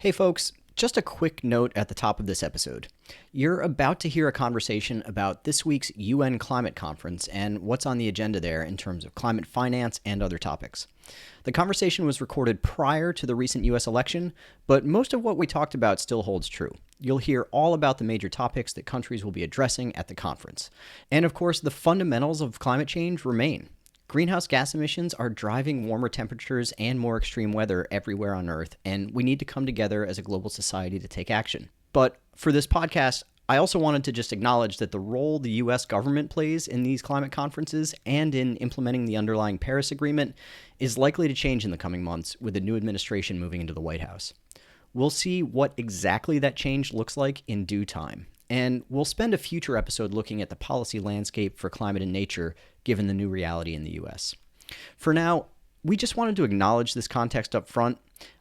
Hey folks, just a quick note at the top of this episode. You're about to hear a conversation about this week's UN Climate Conference and what's on the agenda there in terms of climate finance and other topics. The conversation was recorded prior to the recent US election, but most of what we talked about still holds true. You'll hear all about the major topics that countries will be addressing at the conference. And of course, the fundamentals of climate change remain. Greenhouse gas emissions are driving warmer temperatures and more extreme weather everywhere on Earth, and we need to come together as a global society to take action. But for this podcast, I also wanted to just acknowledge that the role the US government plays in these climate conferences and in implementing the underlying Paris Agreement is likely to change in the coming months with the new administration moving into the White House. We'll see what exactly that change looks like in due time. And we'll spend a future episode looking at the policy landscape for climate and nature given the new reality in the US. For now, we just wanted to acknowledge this context up front.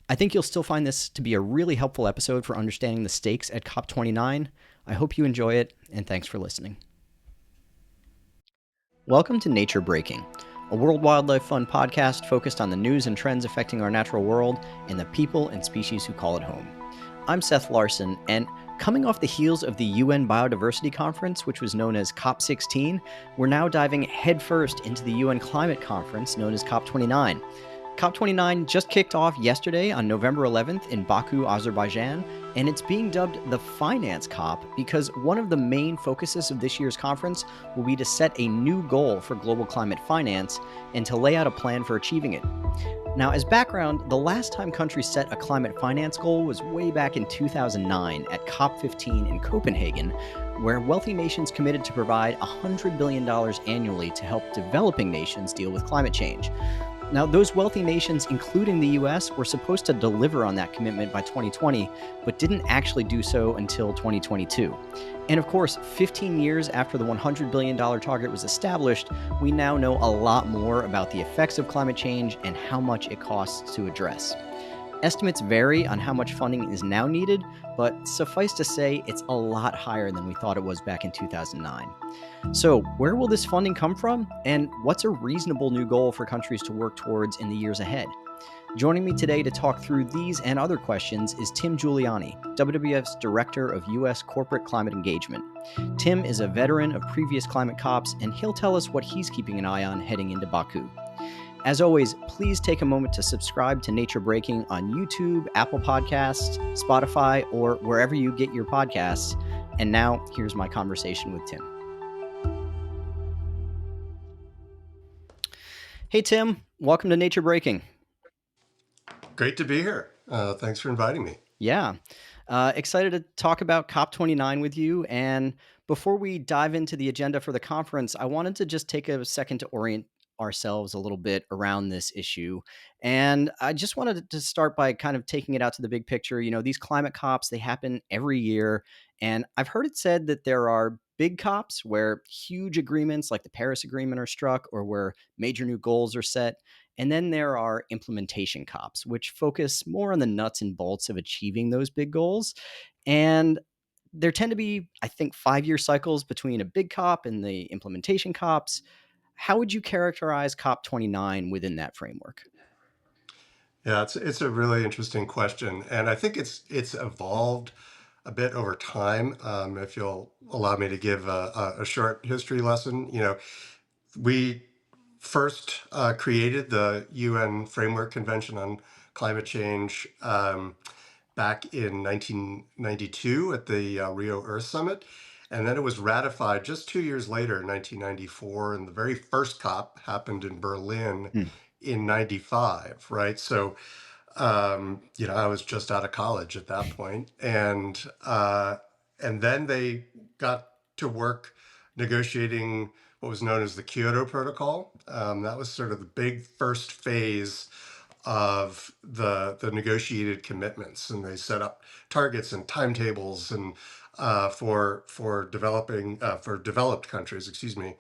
I think you'll still find this to be a really helpful episode for understanding the stakes at COP29. I hope you enjoy it, and thanks for listening. Welcome to Nature Breaking, a World Wildlife Fund podcast focused on the news and trends affecting our natural world and the people and species who call it home. I'm Seth Larson, and coming off the heels of the UN Biodiversity Conference, which was known as COP16, we're now diving headfirst into the UN Climate Conference, known as COP29. COP29 just kicked off yesterday on November 11th in Baku, Azerbaijan, and it's being dubbed the Finance COP because one of the main focuses of this year's conference will be to set a new goal for global climate finance and to lay out a plan for achieving it. Now, as background, the last time countries set a climate finance goal was way back in 2009 at COP15 in Copenhagen, where wealthy nations committed to provide $100 billion annually to help developing nations deal with climate change. Now, those wealthy nations, including the US, were supposed to deliver on that commitment by 2020, but didn't actually do so until 2022. And of course, 15 years after the $100 billion target was established, we now know a lot more about the effects of climate change and how much it costs to address. Estimates vary on how much funding is now needed, but suffice to say, it's a lot higher than we thought it was back in 2009. So, where will this funding come from, and what's a reasonable new goal for countries to work towards in the years ahead? Joining me today to talk through these and other questions is Tim Juliani, WWF's Director of U.S. Corporate Climate Engagement. Tim is a veteran of previous climate COPs, and he'll tell us what he's keeping an eye on heading into Baku. As always, please take a moment to subscribe to Nature Breaking on YouTube, Apple Podcasts, Spotify, or wherever you get your podcasts. And now, here's my conversation with Tim. Hey, Tim. Welcome to Nature Breaking. Great to be here. Thanks for inviting me. Yeah. Excited to talk about COP29 with you. And before we dive into the agenda for the conference, I wanted to just take a second to orient ourselves a little bit around this issue. And I just wanted to start by kind of taking it out to the big picture. You know, these climate COPs, they happen every year. And I've heard it said that there are big COPs where huge agreements like the Paris Agreement are struck or where major new goals are set. And then there are implementation COPs, which focus more on the nuts and bolts of achieving those big goals. And there tend to be, I think, 5-year cycles between a big COP and the implementation COPs. How would you characterize COP29 within that framework? Yeah, it's a really interesting question, and I think it's evolved a bit over time. If you'll allow me to give a short history lesson, we first created the UN Framework Convention on Climate Change back in 1992 at the Rio Earth Summit. And then it was ratified just 2 years later in 1994. And the very first COP happened in Berlin Hmm. in 95, right? So, I was just out of college at that point. And then they got to work negotiating what was known as the Kyoto Protocol. That was sort of the big first phase of the negotiated commitments, and they set up targets and timetables and for developed countries, excuse me.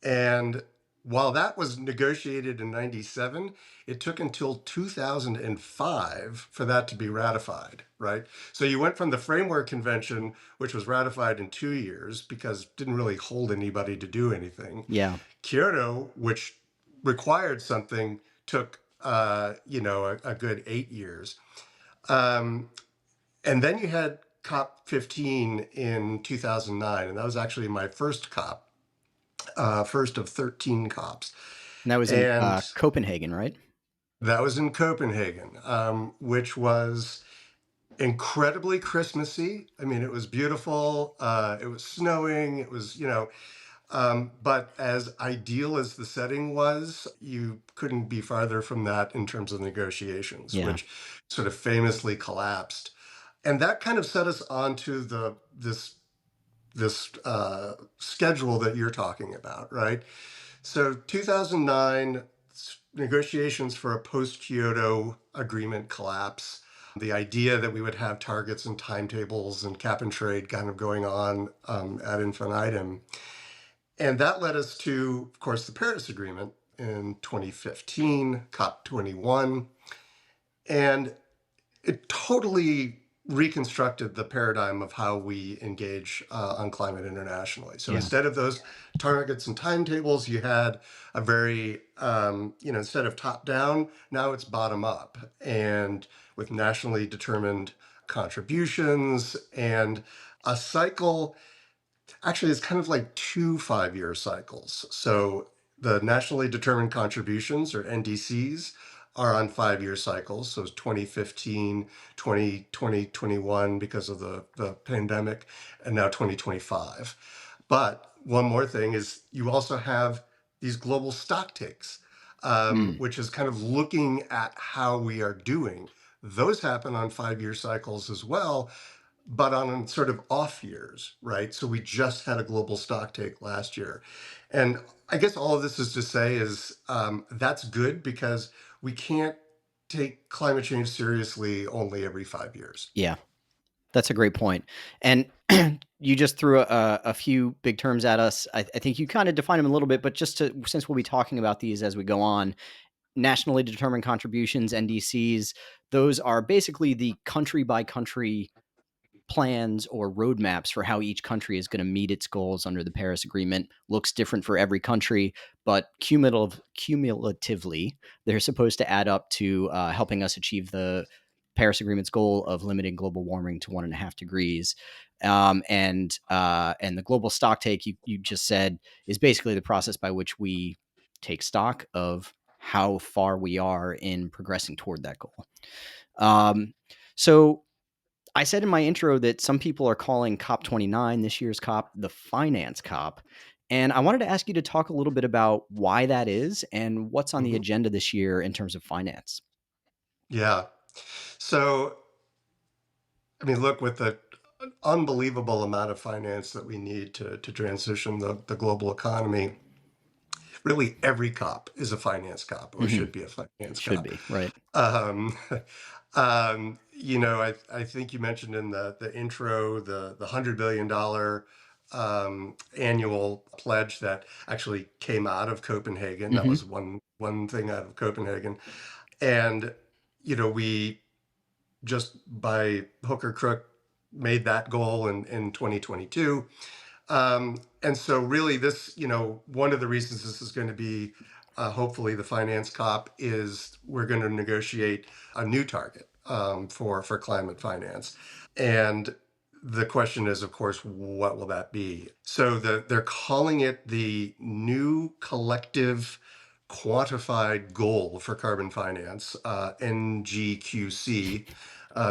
And while that was negotiated in 97, it took until 2005 for that to be ratified, right? So you went from the Framework Convention, which was ratified in 2 years because it didn't really hold anybody to do anything. Yeah. Kyoto, which required something, took a good 8 years. And then you had COP15 in 2009, and that was actually my first COP, first of 13 COPs. And that was in And Copenhagen, right? that was in Copenhagen, which was incredibly Christmassy. I mean, it was beautiful. It was snowing. It was, but as ideal as the setting was, you couldn't be farther from that in terms of negotiations, Yeah. which sort of famously collapsed. And that kind of set us onto this schedule that you're talking about, right? So 2009 negotiations for a post-Kyoto agreement collapse. The idea that we would have targets and timetables and cap and trade kind of going on ad infinitum. And that led us to, of course, the Paris Agreement in 2015, COP21. And it totally reconstructed the paradigm of how we engage on climate internationally. So Yeah. instead of those targets and timetables, you had a very, instead of top down, now it's bottom up, and with nationally determined contributions and a cycle. Actually, it's kind of like two 5-year cycles. So the nationally determined contributions, or NDCs, are on 5-year cycles. So it's 2015, 2020, 21 because of the pandemic, and now 2025. But one more thing is you also have these global stock takes, Mm. which is kind of looking at how we are doing. Those happen on 5-year cycles as well, but on sort of off years, right? So we just had a global stock take last year. And I guess all of this is to say is that's good because we can't take climate change seriously only every 5 years. Yeah. That's a great point. And you just threw a few big terms at us. I think you kind of defined them a little bit, but just to, since we'll be talking about these as we go on, nationally determined contributions, NDCs, those are basically the country by country plans or roadmaps for how each country is going to meet its goals under the Paris Agreement. Looks different for every country, but cumulatively, they're supposed to add up to helping us achieve the Paris Agreement's goal of limiting global warming to 1.5 degrees. And the global stock take you just said is basically the process by which we take stock of how far we are in progressing toward that goal. So I said in my intro that some people are calling COP29, this year's COP, the finance COP. And I wanted to ask you to talk a little bit about why that is and what's on the Mhm. agenda this year in terms of finance. Yeah. So, I mean, look, with the unbelievable amount of finance that we need to transition the global economy, really every COP is a finance COP or Mm-hmm. should be a finance Should COP. be, right? Um, I think you mentioned in the intro the $100 billion annual pledge that actually came out of Copenhagen. That Mm-hmm. was one thing out of Copenhagen, and we just by hook or crook made that goal in 2022. And so really this, one of the reasons this is going to be hopefully the finance COP is we're going to negotiate a new target for climate finance. And the question is, of course, what will that be? So they're calling it the new collective quantified goal for carbon finance, NGQC,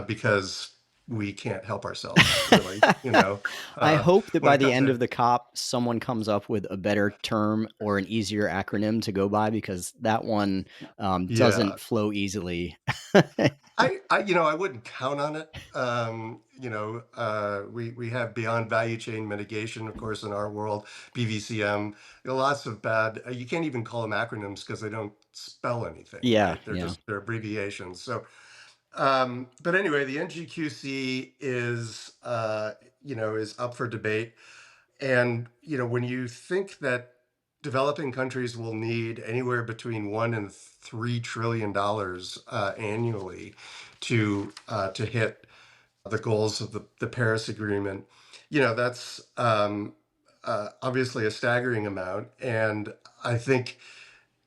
because we can't help ourselves, really, I hope that when by it the comes end to, of the COP, someone comes up with a better term or an easier acronym to go by because that one yeah. doesn't flow easily. I wouldn't count on it. We have beyond value chain mitigation, of course, in our world, BVCM. Lots of bad. You can't even call them acronyms because they don't spell anything, Yeah, right? yeah. They're abbreviations. So, but anyway, the NGQC is up for debate. And when you think that developing countries will need anywhere between $1 and $3 trillion annually to hit the goals of the Paris Agreement, that's obviously a staggering amount. And I think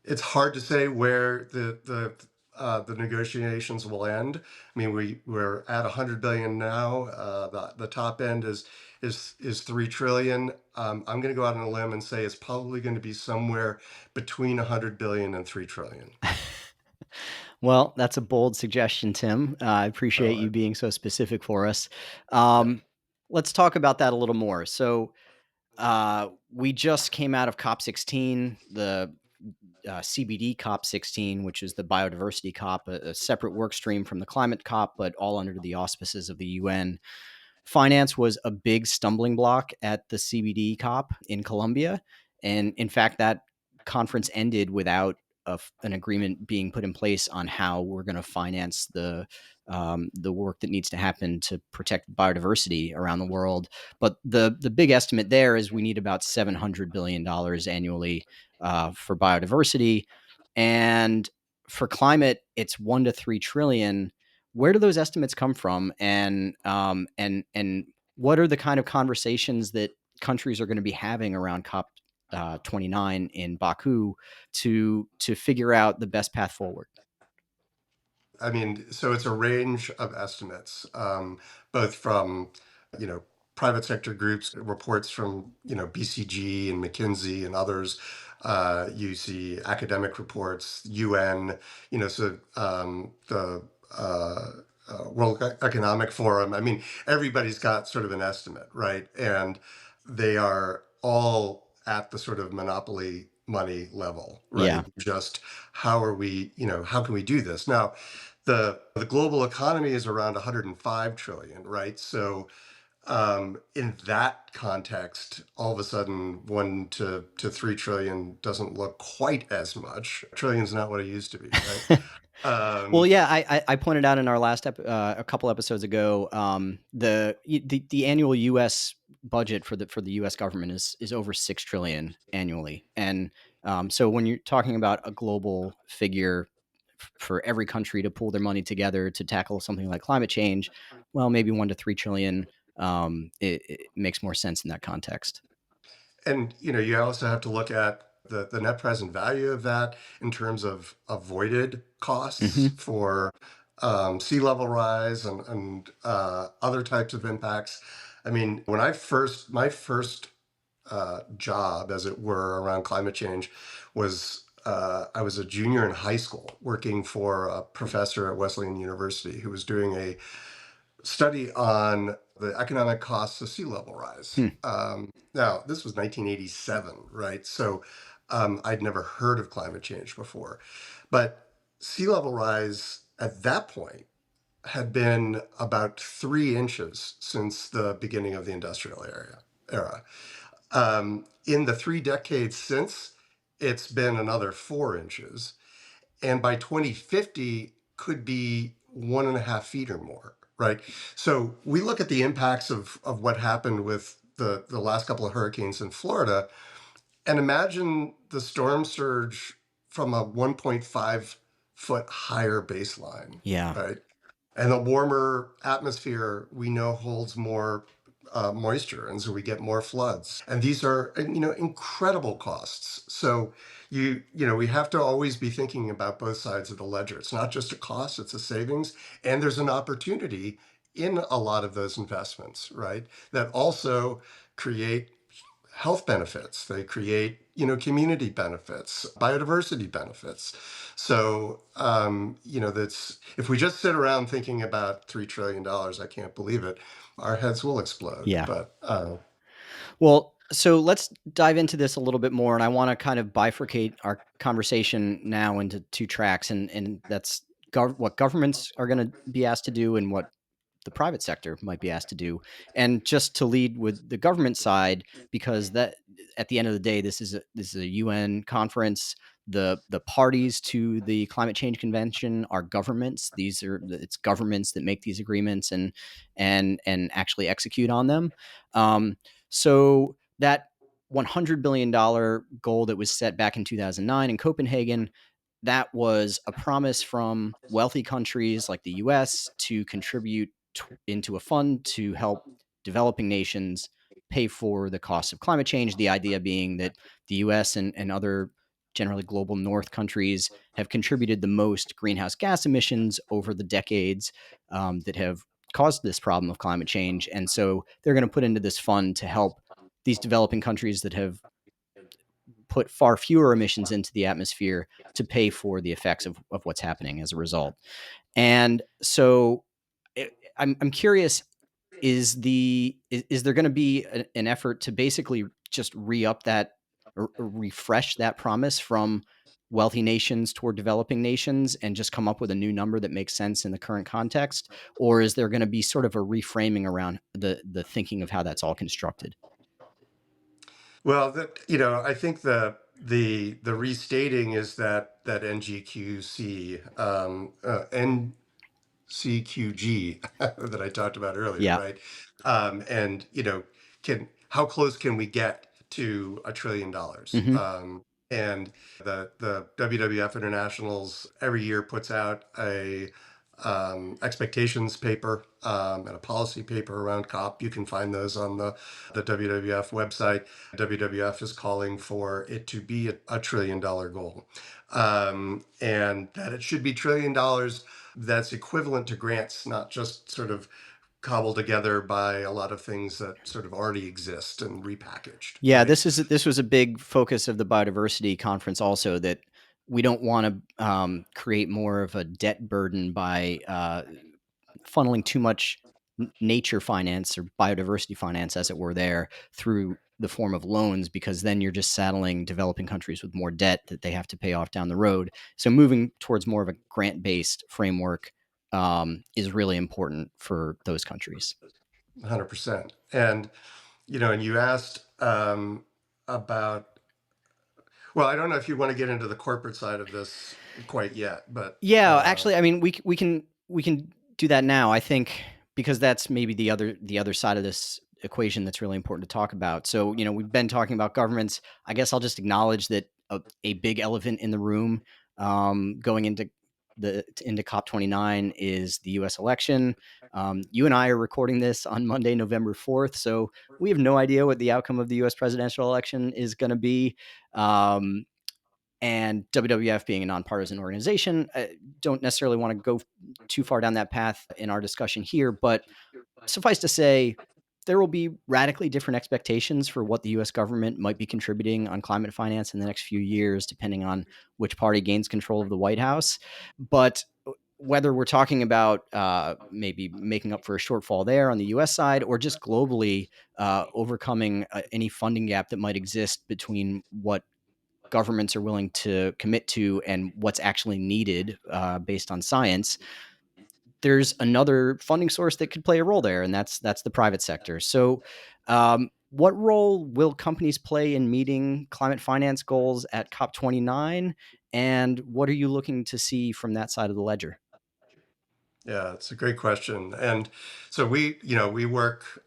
it's hard to say where the the negotiations will end. I mean, we're at 100 billion now. The top end is 3 trillion. I'm going to go out on a limb and say it's probably going to be somewhere between 100 billion and 3 trillion. Well, that's a bold suggestion, Tim. I appreciate So you being so specific for us. Um, let's talk about that a little more. So, we just came out of COP16, the CBD COP16, which is the biodiversity COP, a separate work stream from the climate COP, but all under the auspices of the UN. Finance was a big stumbling block at the CBD COP in Colombia. And in fact, that conference ended without an agreement being put in place on how we're going to finance the work that needs to happen to protect biodiversity around the world. But the big estimate there is we need about $700 billion annually for biodiversity, and for climate, it's 1 to 3 trillion. Where do those estimates come from, and what are the kind of conversations that countries are going to be having around COP 29 in Baku to figure out the best path forward? I mean, so it's a range of estimates, both from, you know, private sector groups, reports from, BCG and McKinsey and others. You see academic reports, UN, the World Economic Forum. I mean, everybody's got sort of an estimate, right? And they are all at the sort of monopoly money level, Yeah, right? Just how can we do this? Now, the global economy is around 105 trillion, right? So in that context, all of a sudden, 1 to 3 trillion doesn't look quite as much. Trillion's not what it used to be, right? well, Um, yeah, I pointed out in our last a couple episodes ago, the annual U.S. budget for the U.S. government is over 6 trillion annually, and so when you're talking about a global figure for every country to pull their money together to tackle something like climate change, well, maybe 1 to 3 trillion. It makes more sense in that context. And you also have to look at the net present value of that in terms of avoided costs Hmm. for sea level rise and other types of impacts. I mean, my first job, as it were, around climate change was I was a junior in high school working for a professor at Wesleyan University who was doing a study on the economic costs of sea level rise. Hmm. Now, this was 1987, right? So I'd never heard of climate change before. But sea level rise at that point had been about 3 inches since the beginning of the era. In the 3 decades since, it's been another 4 inches, and by 2050 could be 1.5 feet or more, right? So we look at the impacts of what happened with the last couple of hurricanes in Florida, and imagine the storm surge from a 1.5 foot higher baseline, Yeah. right? And the warmer atmosphere we know holds more moisture, and so we get more floods. And these are incredible costs. So we have to always be thinking about both sides of the ledger. It's not just a cost; it's a savings, and there's an opportunity in a lot of those investments, right? That also create health benefits. They create, community benefits, biodiversity benefits. So, that's if we just sit around thinking about $3 trillion, I can't believe it. Our heads will explode. Yeah. But Well, so let's dive into this a little bit more, and I want to kind of bifurcate our conversation now into two tracks, and that's what governments are going to be asked to do, and what the private sector might be asked to do. And just to lead with the government side, because that at the end of the day, this is a UN conference. The parties to the climate change convention are governments. It's governments that make these agreements and actually execute on them. So that $100 billion goal that was set back in 2009 in Copenhagen, that was a promise from wealthy countries like the US to contribute into a fund to help developing nations pay for the cost of climate change. The idea being that the US and other generally global north countries, have contributed the most greenhouse gas emissions over the decades that have caused this problem of climate change. And so they're going to put into this fund to help these developing countries that have put far fewer emissions into the atmosphere to pay for the effects of what's happening as a result. And so I'm curious, is there going to be an effort to basically just re-up that or refresh that promise from wealthy nations toward developing nations and just come up with a new number that makes sense in the current context? Or is there going to be sort of a reframing around the thinking of how that's all constructed? Well, I think the restating is that NGQC, CQG that I talked about earlier, Yeah. right? And can how close can we get to $1 trillion? Mm-hmm. And the WWF Internationals every year puts out a expectations paper and a policy paper around COP. You can find those on the WWF website. WWF is calling for it to be a $1 trillion goal, and that it should be $1 trillion that's equivalent to grants, not just sort of cobbled together by a lot of things that sort of already exist and repackaged, Yeah, right? this was a big focus of the biodiversity conference. Also, that we don't want to create more of a debt burden by funneling too much nature finance or biodiversity finance, as it were, there through the form of loans, because then you're just saddling developing countries with more debt that they have to pay off down the road. So moving towards more of a grant based framework is really important for those countries. 100%. And you asked about, well, I don't know if you want to get into the corporate side of this quite yet, but Yeah, actually, I mean, we can do that now. I think because that's maybe the other side of this equation that's really important to talk about. So, we've been talking about governments. I guess I'll just acknowledge that a big elephant in the room going into COP29 is the U.S. election. You and I are recording this on Monday, November 4th, so we have no idea what the outcome of the U.S. presidential election is going to be. And WWF being a nonpartisan organization, I don't necessarily want to go too far down that path in our discussion here, but suffice to say, there will be radically different expectations for what the US government might be contributing on climate finance in the next few years, depending on which party gains control of the White House. But whether we're talking about maybe making up for a shortfall there on the US side or just globally overcoming any funding gap that might exist between what governments are willing to commit to and what's actually needed based on science, there's another funding source that could play a role there, and that's the private sector. So, what role will companies play in meeting climate finance goals at COP29? And what are you looking to see from that side of the ledger? yeah, it's a great question. And so we work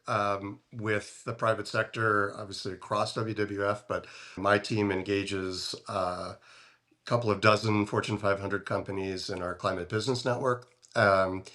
with the private sector, obviously across WWF, but my team engages couple of dozen Fortune 500 companies in our climate business network. And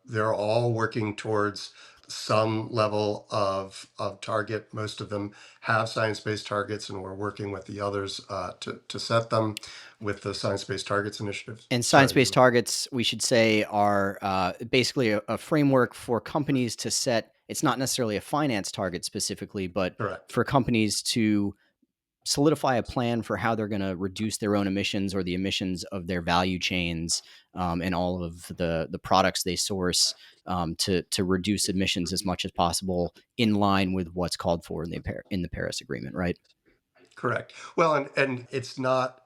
they're all working towards some level of target. Most of them have science-based targets, and we're working with the others to set them with the Science-Based Targets Initiative. And Sorry, science-based you. targets, we should say, are basically a framework for companies to set. It's not necessarily a finance target specifically, but Correct. for companies to solidify a plan for how they're going to reduce their own emissions or the emissions of their value chains and all of the products they source to reduce emissions as much as possible in line with what's called for in the Paris Agreement, right? Correct. Well, and it's not,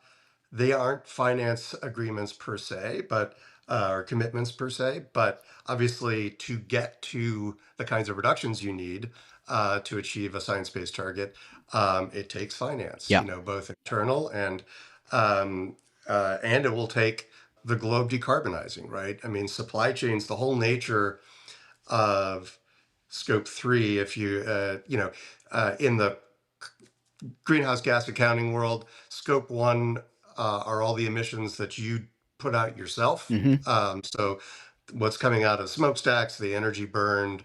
they aren't finance agreements per se, but or commitments per se, but obviously to get to the kinds of reductions you need to achieve a science-based target, it takes finance, Yeah. both internal and it will take the globe decarbonizing, right? I mean, supply chains, the whole nature of scope three, if in the greenhouse gas accounting world, scope one are all the emissions that you put out yourself. Hmm. So what's coming out of smokestacks, the energy burned,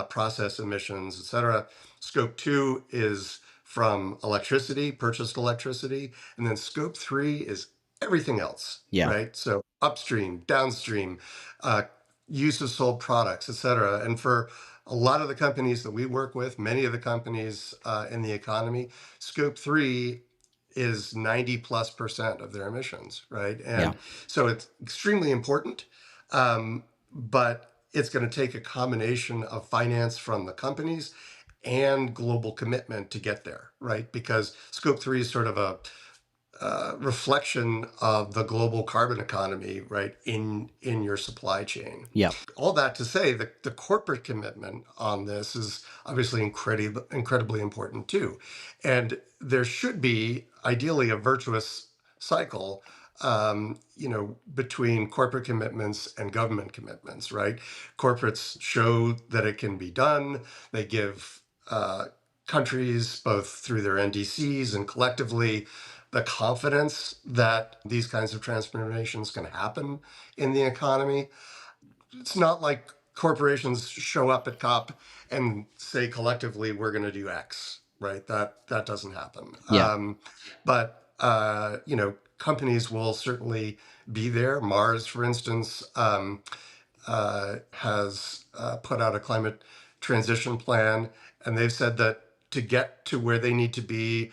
process emissions, et cetera. Scope two is from electricity, purchased electricity, and then scope 3 is everything else, Yeah. right? So upstream, downstream, uh, use of sold products, et cetera. And for a lot of the companies that we work with, many of the companies in the economy, scope 3 is 90+% of their emissions, right? Yeah. And so it's extremely important, but it's going to take a combination of finance from the companies and global commitment to get there, right? Because scope 3 is sort of a reflection of the global carbon economy, right, in your supply chain. Yeah. All that to say, the corporate commitment on this is obviously incredibly important too, and there should be ideally a virtuous cycle, between corporate commitments and government commitments, right? Corporates show that it can be done. They give countries, both through their NDCs and collectively, the confidence that these kinds of transformations can happen in the economy. It's not like corporations show up at COP and say collectively we're going to do X, right? That doesn't happen. Yeah. But companies will certainly be there. Mars, for instance, has put out a climate transition plan, and they've said that to get to where they need to be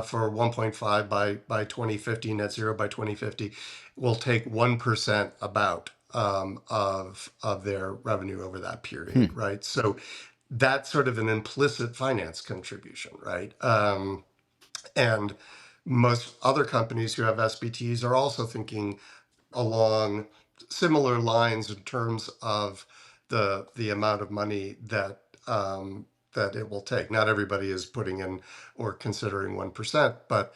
for 1.5 by 2050, net zero by 2050, will take 1% about of their revenue over that period, Hmm. right? So that's sort of an implicit finance contribution, right? And most other companies who have SBTs are also thinking along similar lines in terms of the amount of money that it will take. Not everybody is putting in or considering 1%, but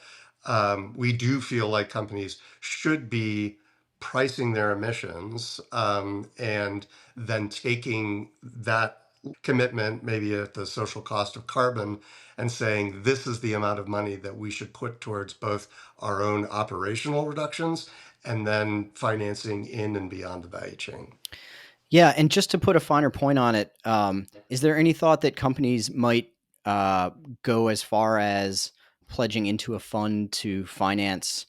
we do feel like companies should be pricing their emissions, and then taking that commitment, maybe at the social cost of carbon, and saying this is the amount of money that we should put towards both our own operational reductions and then financing in and beyond the value chain. Yeah, and just to put a finer point on it, is there any thought that companies might uh, go as far as pledging into a fund to finance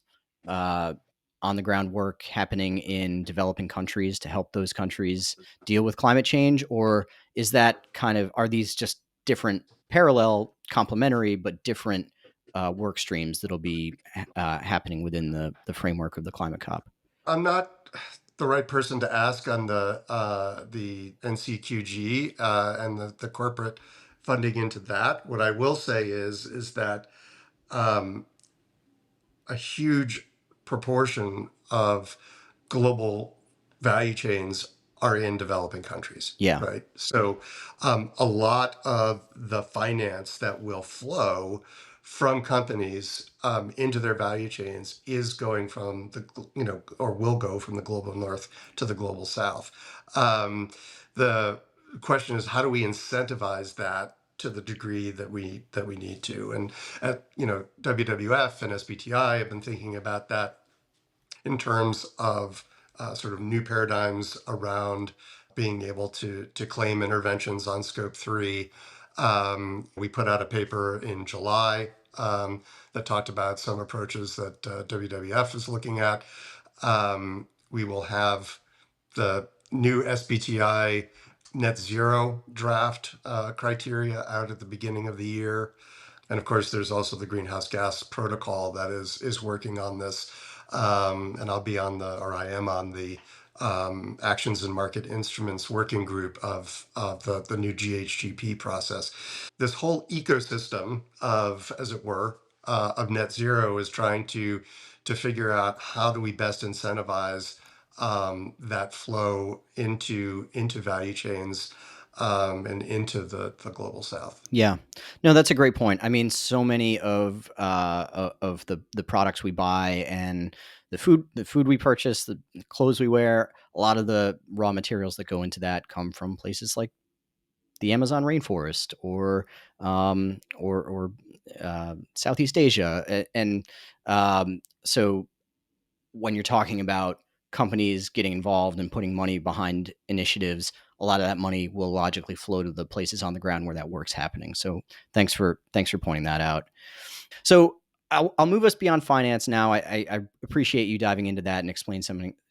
uh, on the ground work happening in developing countries to help those countries deal with climate change? Or is that kind of, are these just different, parallel, complementary, but different work streams that'll be happening within the framework of the climate COP? I'm not the right person to ask on the NCQG and the corporate funding into that. What I will say is that um, a huge proportion of global value chains are in developing countries, Yeah. right? So a lot of the finance that will flow from companies into their value chains is going from or will go from the global north to the global south. The question is, how do we incentivize that to the degree that we need to? And WWF and SBTI have been thinking about that in terms of sort of new paradigms around being able to claim interventions on scope 3. We put out a paper in July that talked about some approaches that WWF is looking at. We will have the new SBTI net zero draft criteria out at the beginning of the year. And of course, there's also the greenhouse gas protocol that is working on this. And I am on the actions and market instruments working group of the new GHGP process. This whole ecosystem of, as it were, of net zero is trying to figure out how do we best incentivize that flow into value chains and into the global south. Yeah. No, that's a great point. I mean, so many of the products we buy and the food we purchase, the clothes we wear, a lot of the raw materials that go into that come from places like the Amazon rainforest or Southeast Asia, and so when you're talking about companies getting involved and putting money behind initiatives, a lot of that money will logically flow to the places on the ground where that work's happening. So thanks for pointing that out. So I'll move us beyond finance now. I appreciate you diving into that and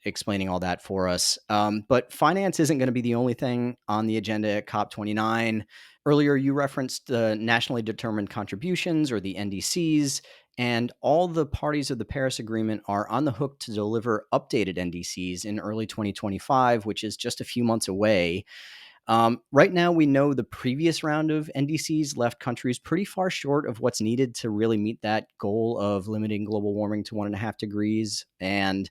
explaining all that for us. But finance isn't going to be the only thing on the agenda at COP29. Earlier, you referenced the nationally determined contributions, or the NDCs, and all the parties of the Paris Agreement are on the hook to deliver updated NDCs in early 2025, which is just a few months away. Right now, we know the previous round of NDCs left countries pretty far short of what's needed to really meet that goal of limiting global warming to 1.5 degrees. And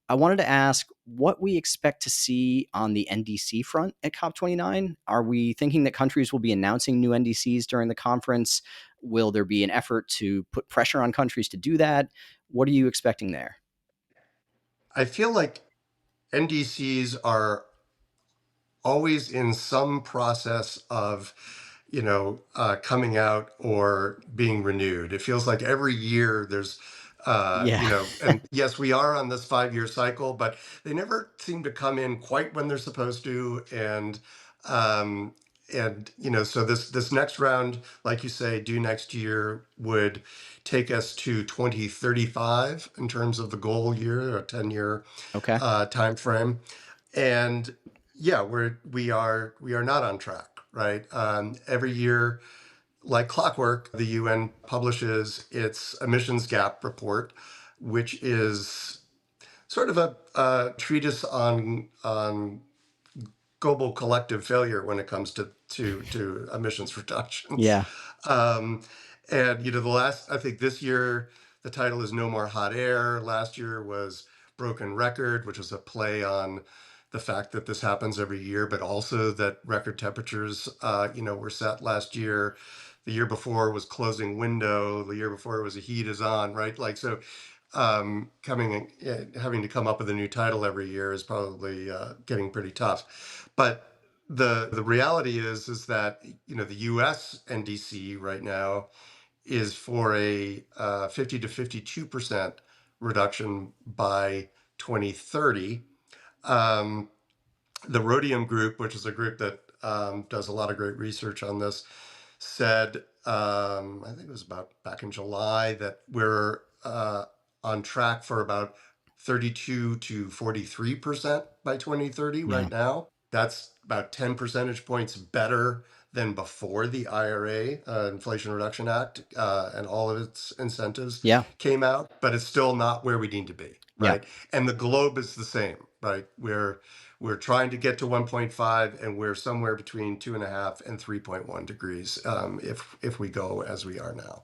I wanted to ask what we expect to see on the NDC front at COP29. Are we thinking that countries will be announcing new NDCs during the conference? Will there be an effort to put pressure on countries to do that? What are you expecting there? I feel like NDCs are always in some process of, coming out or being renewed. It feels like every year there's, Yeah. and yes, we are on this 5-year cycle, but they never seem to come in quite when they're supposed to. Um, so this next round, like you say, due next year, would take us to 2035 in terms of the goal year, a 10-year Okay. time frame. And yeah, we are not on track, right? Every year, like clockwork, the UN publishes its emissions gap report, which is sort of a treatise on global collective failure when it comes to emissions reductions. Yeah. Um, and the last, I think this year the title is No More Hot Air. Last year was Broken Record, which was a play on the fact that this happens every year, but also that record temperatures, were set last year. The year before was Closing Window. The year before was A Heat Is On, right? Like, so having to come up with a new title every year is probably getting pretty tough. But the reality is that the U.S. NDC right now is for a 50 to 52% reduction by 2030. Um, the Rhodium Group, which is a group that does a lot of great research on this, said, I think it was about back in July, that we're on track for about 32 to 43% by 2030 Yeah. right now. That's about 10 percentage points better than before the IRA, Inflation Reduction Act, and all of its incentives Yeah. came out, but it's still not where we need to be, Yeah. right? And the globe is the same, right? We're trying to get to 1.5, and we're somewhere between 2.5 and 3.1 degrees if we go as we are now.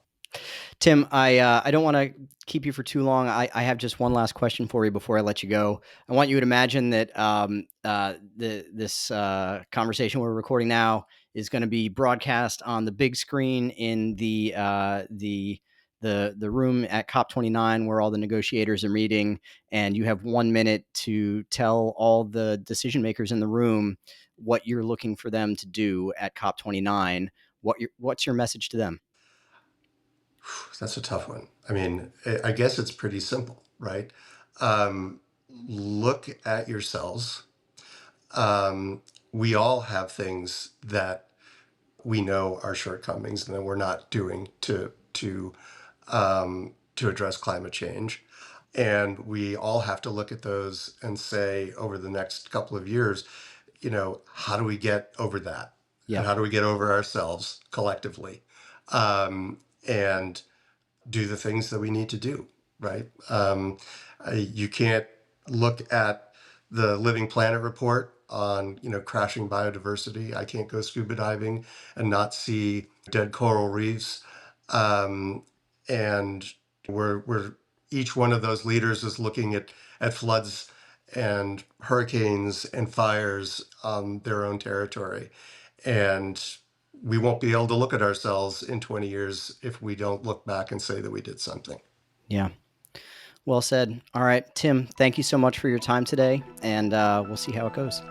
Tim, I don't want to keep you for too long. I have just one last question for you before I let you go. I want you to imagine that this conversation we're recording now is going to be broadcast on the big screen in the room at COP29 where all the negotiators are meeting, and you have 1 minute to tell all the decision makers in the room what you're looking for them to do at COP29. What's your message to them? That's a tough one. I mean, I guess it's pretty simple, right? Um, Look at yourselves. Um, we all have things that we know are shortcomings and that we're not doing to address climate change. And we all have to look at those and say, over the next couple of years, how do we get over that? Yeah. And how do we get over ourselves collectively? And do the things that we need to do, right? You can't look at the Living Planet report on crashing biodiversity. I can't go scuba diving and not see dead coral reefs. And we're each one of those leaders is looking at floods and hurricanes and fires on their own territory. And we won't be able to look at ourselves in 20 years if we don't look back and say that we did something. Yeah. Well said. All right, Tim, thank you so much for your time today, and we'll see how it goes.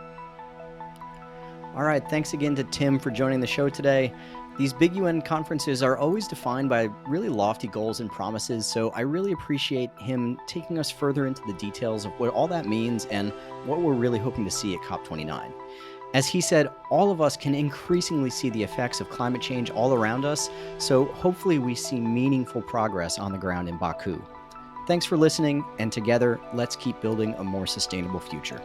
All right, thanks again to Tim for joining the show today. These big UN conferences are always defined by really lofty goals and promises, so I really appreciate him taking us further into the details of what all that means and what we're really hoping to see at COP29. As he said, all of us can increasingly see the effects of climate change all around us, so hopefully we see meaningful progress on the ground in Baku. Thanks for listening, and together, let's keep building a more sustainable future.